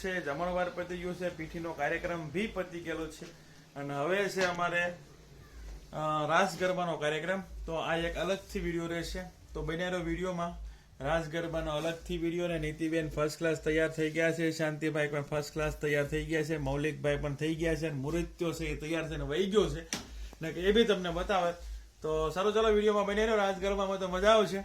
છે, જમણવાર પતી ગયું છે, પીઠીનો કાર્યક્રમ બી પતી ગયેલો છે અને હવે છે અમારે રાસ ગરબાનો કાર્યક્રમ. તો આ એક અલગથી વિડીયો રહેશે, તો બન્યાનો વિડીયોમાં રાસ ગરબાનો અલગથી વિડીયો. ને નીતિબેન ફર્સ્ટ ક્લાસ તૈયાર થઈ ગયા છે, શાંતિભાઈ પણ ફર્સ્ટ ક્લાસ તૈયાર થઈ ગયા છે, મૌલિકભાઈ પણ થઈ ગયા છે, મુરત્યો છે એ તૈયાર થઈને વહી ગયો છે ને એ બી તમને બતાવે. તો સારું, ચાલો વિડીયોમાં બન્યા રહ્યો. રાસ ગરબામાં તો મજા આવશે,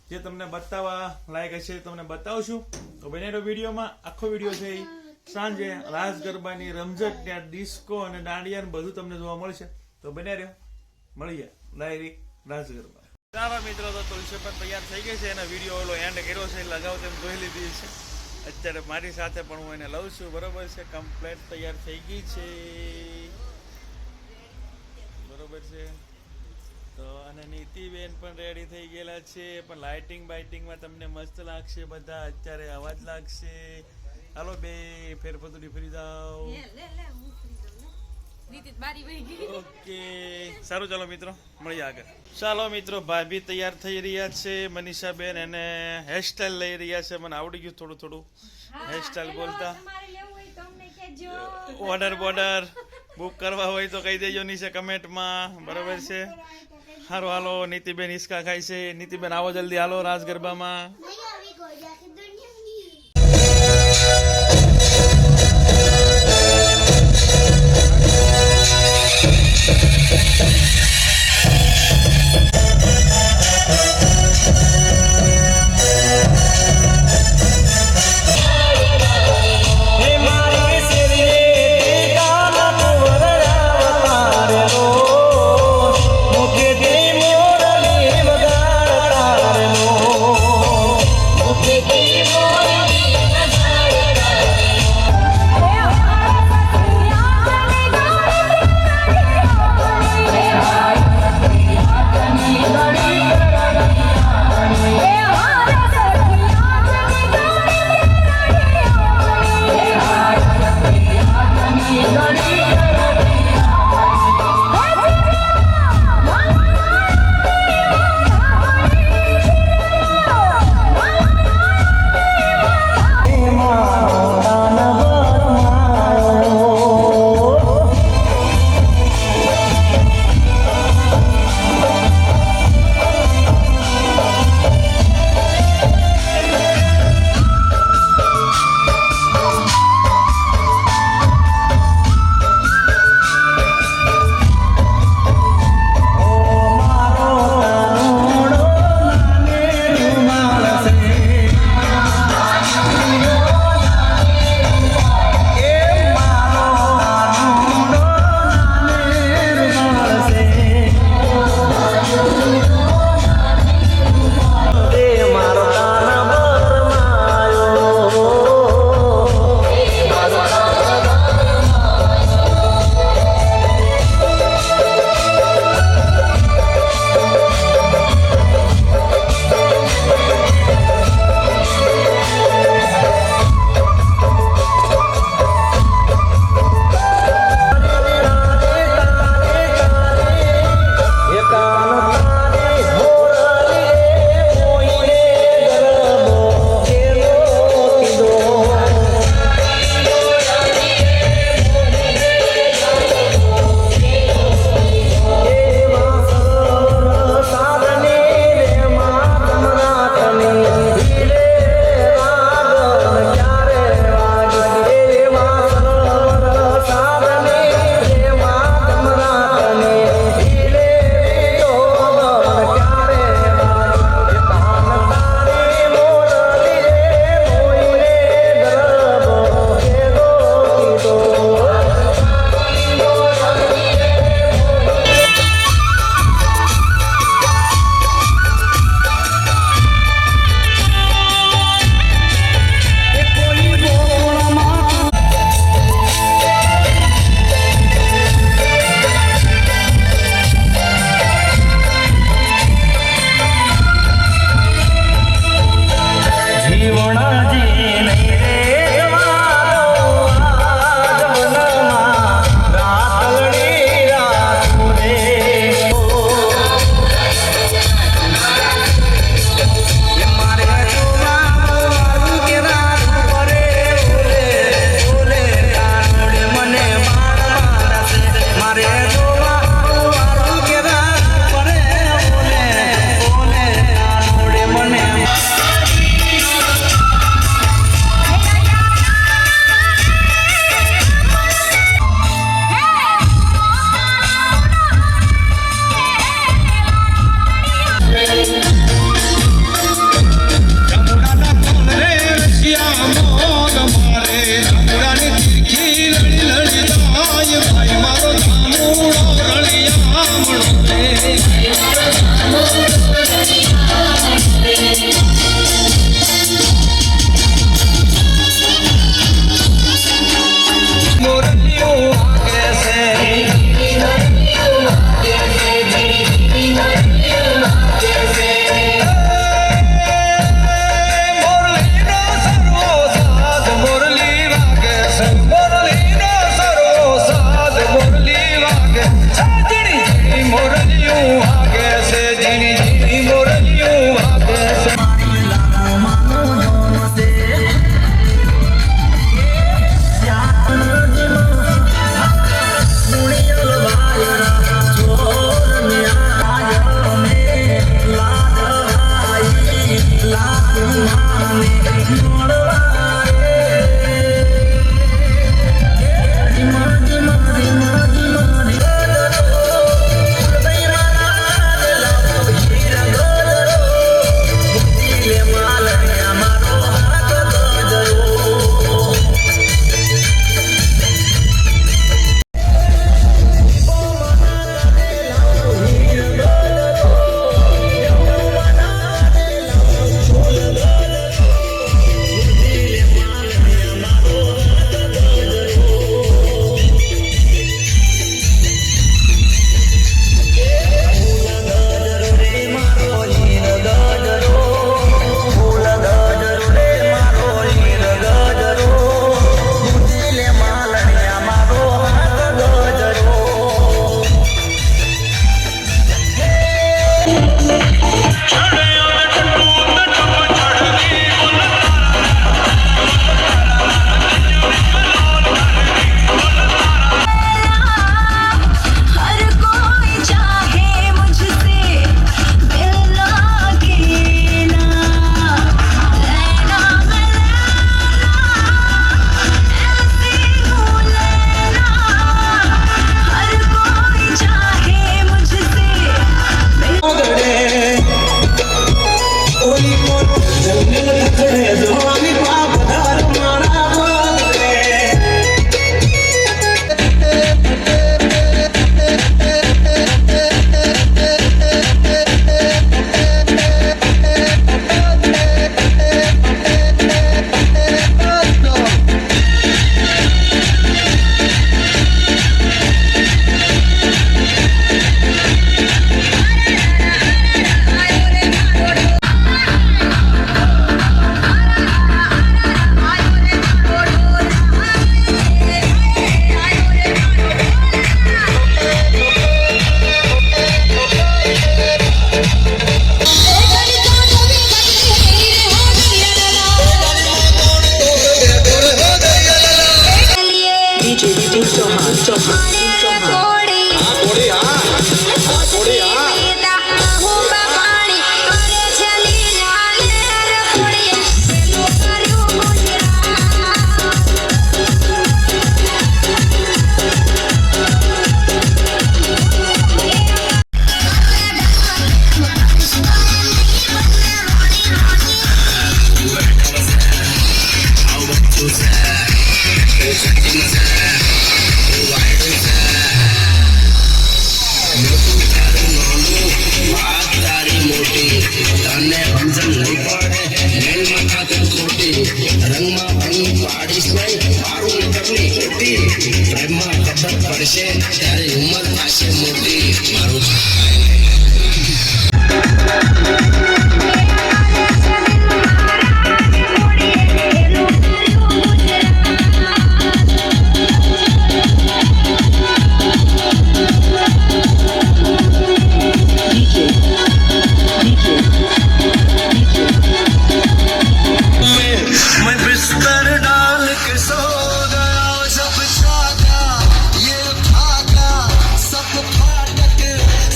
જે તમને બતાવવા લાયક હશે તમને બતાવશું. તો બન્યા વિડીયોમાં આખો વિડીયો છે એ સાંજે રાસ ગરબાની રમઝટ, ત્યાં ડિસ્કો અને દાંડિયા બધું તમને જોવા મળશે. તો બન્યા રહ્યો, મળીએ ડાયરેક્ટ રાસ ગરબા. ચાલો મિત્રો, તો તુલસી પણ તૈયાર થઈ ગઈ છે, એનો વિડીયો ઓલો એન્ડ કર્યો છે, લગાવ તેમ જોઈ લીધી છે. અત્યારે મારી સાથે પણ હું એને લઉં છું, બરોબર છે. કમ્પ્લેટ તૈયાર થઈ ગઈ છે, બરોબર છે. તો અને નીતિબેન પણ રેડી થઈ ગયેલા છે, પણ લાઇટિંગ બાઇટિંગમાં તમને મસ્ત લાગશે બધા. અત્યારે અવાજ લાગશે. હાલો બે ફેરફતડી ફરી જાઓ. ઓકે, સારું, ચાલો મિત્રો મળીએ આગળ. ચાલો મિત્રો, ભાભી તૈયાર થઈ રહ્યા છે, મનીષાબેન એને હેરસ્ટાઈલ લઈ રહ્યા છે. મને આવડી ગયું થોડું થોડું હેરસ્ટાઈલ બોલતા. ઓર્ડર બોર્ડર બુક કરવા હોય તો કહી દેજો નીચે કમેન્ટમાં, બરોબર છે. હારો, હાલો. નીતિબેન હિસકા ખાય છે. નીતિબેન આવો જલ્દી, હાલો રાસ ગરબામાં.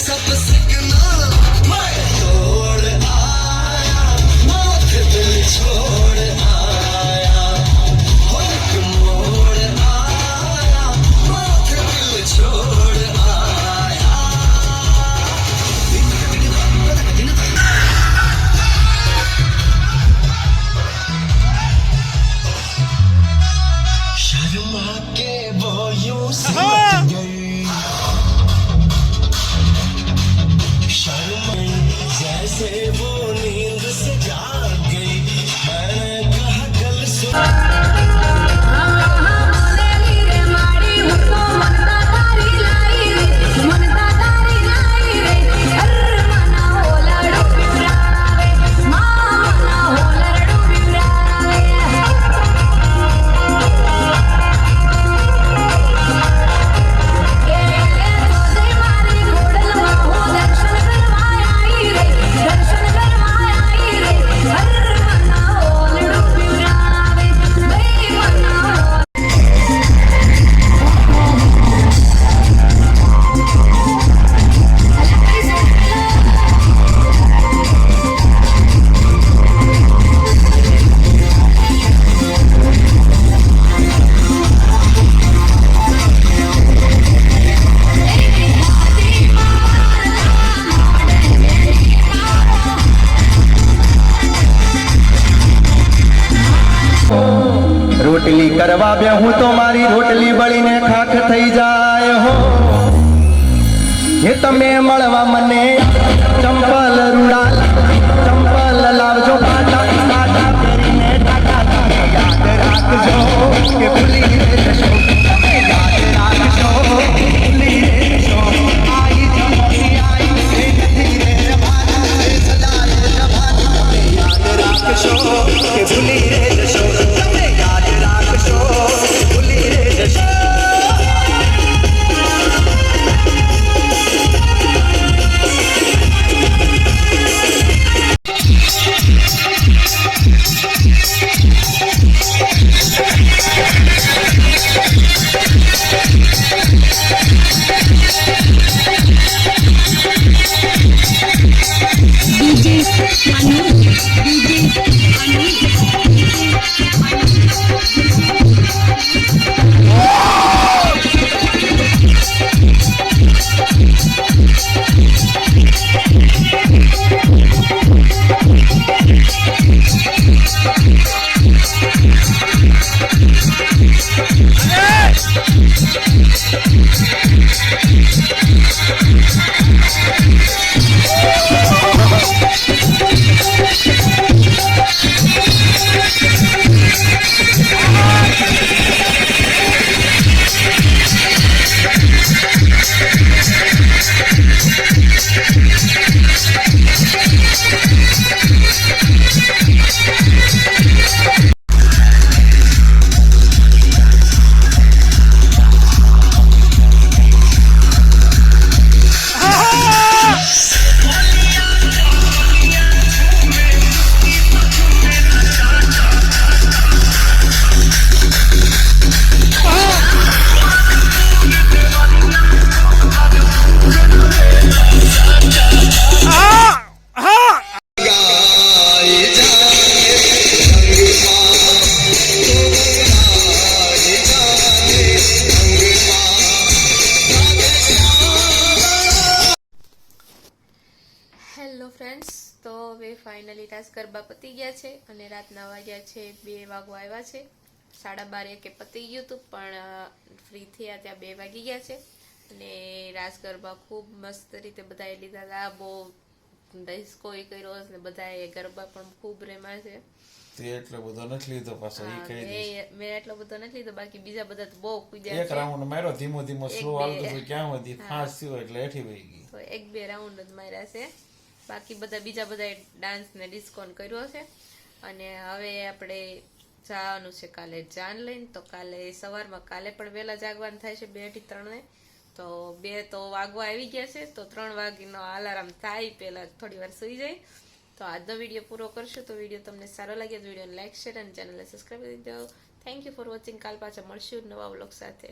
सब લડવા બે હું તો મારી રોટલી બળીને ખાખ થઈ જાય હો એ તમે મળવા મને ચંપલ રૂડા ચંપલ લાવજો પાટા પાટા કરીને ટાટા યાદ રાખજો કે ભૂલી જશો તમે યાદ રાખજો ભૂલી જશો આઈ જમતી આઈ નથી રે રવાના સદાય રવાના તમે યાદ રાખશો કે ભૂલી જશો તમે યાદ રાખશો ભૂલી જશો હેલો ફ્રેન્ડ્સ, તો હવે ફાઇનલી રાસ ગરબા પતી ગયા છે અને રાતના વાગ્યા છે 2 વાગવા આવ્યા છે. 12:30 કે પતી ગયું હતું પણ ફ્રી થયા ત્યાં 2 વાગી ગયા છે અને રાસ ગરબા ખૂબ મસ્ત રીતે બધાએ લીધા હતા. બહુ ડિસ્કોય કર્યો અને બધાએ ગરબા પણ ખૂબ રમ્યા છે. એટલો બધો નથી લીધો પાછો ઈ કહી દે. મેં એટલો બધો નથી લીધો, બાકી બીજા બધા તો બહુ કૂદ્યા એક રાઉન્ડ માર્યો ધીમો ધીમો સ્લો હાલતો તો ક્યાં હતી ફાસ્ટ થયો એટલે હેઠી વહી ગઈ. તો 1-2 રાઉન્ડ જ માર્યા છે. બાકી બધા બીજા બધા ડાન્સ ને ડિસ્કોન કર્યો છે અને હવે આપણે જવાનું છે કાલે જાન લઈને. તો કાલે સવારમાં કાલે પણ વહેલા જાગવાનું થાય છે 2 થી 3 ને. તો 2 તો વાગવા આવી ગયા છે, તો 3 વાગીનો અલાર્મ થાય પહેલા થોડી વાર સુઈ જાય. તો આજનો વિડીયો પૂરો કરશું. તો વિડીયો તમને સારો લાગે તો વિડીયોને લાઈક શેર અને ચેનલને સબસ્ક્રાઈબ કરી દો. Thank you for watching. કાલ પાછા મળશું નવા વ્લોગ સાથે.